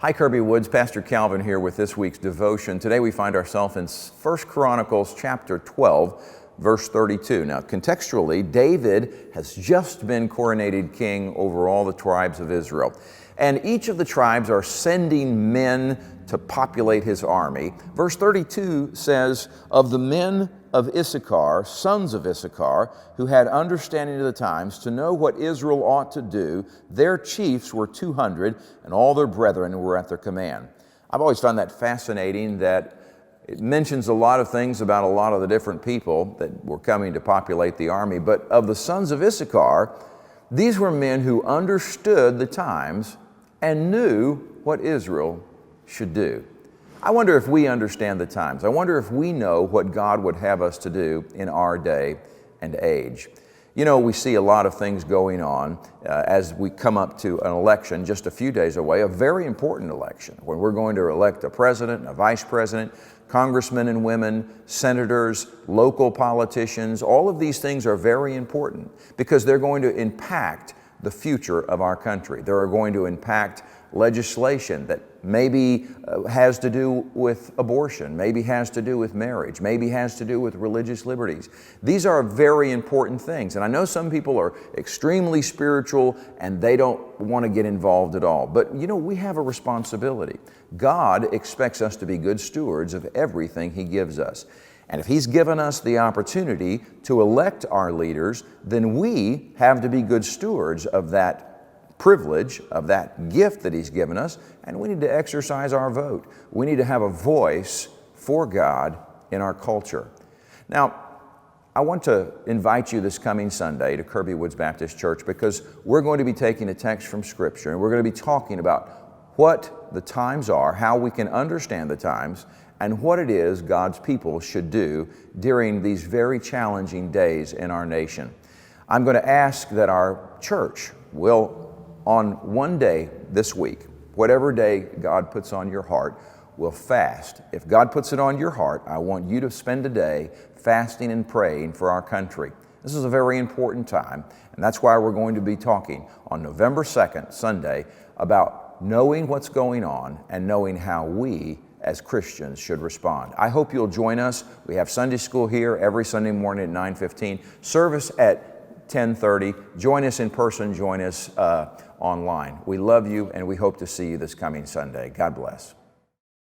Hi, Kirby Woods. Pastor Calvin here with this week's devotion. Today we find ourselves in 1 Chronicles chapter 12, verse 32. Now, contextually, David has just been coronated king over all the tribes of Israel. And each of the tribes are sending men to populate his army. Verse 32 says, "Of the men of Issachar, sons of Issachar, who had understanding of the times, to know what Israel ought to do, their chiefs were 200, and all their brethren were at their command." I've always found that fascinating, that it mentions a lot of things about a lot of the different people that were coming to populate the army. But of the sons of Issachar, these were men who understood the times and knew what Israel should do. I wonder if we understand the times. I wonder if we know what God would have us to do in our day and age. You know, we see a lot of things going on as we come up to an election just a few days away, a very important election, when we're going to elect a president and a vice president, congressmen and women, senators, local politicians. All of these things are very important because they're going to impact the future of our country. They're going to impact legislation that maybe has to do with abortion, maybe has to do with marriage, maybe has to do with religious liberties. These are very important things. And I know some people are extremely spiritual and they don't want to get involved at all. But you know, we have a responsibility. God expects us to be good stewards of everything He gives us. And if He's given us the opportunity to elect our leaders, then we have to be good stewards of that privilege, of that gift that He's given us, and we need to exercise our vote. We need to have a voice for God in our culture. Now, I want to invite you this coming Sunday to Kirby Woods Baptist Church because we're going to be taking a text from Scripture and we're going to be talking about what the times are, how we can understand the times, and what it is God's people should do during these very challenging days in our nation. I'm going to ask that our church will, on one day this week, whatever day God puts on your heart, will fast. If God puts it on your heart, I want you to spend a day fasting and praying for our country. This is a very important time, and that's why we're going to be talking on November 2nd, Sunday, about knowing what's going on and knowing how we as Christians should respond. I hope you'll join us. We have Sunday school here every Sunday morning at 9:15, service at 10:30. Join us in person, join us online. We love you and we hope to see you this coming Sunday. God bless.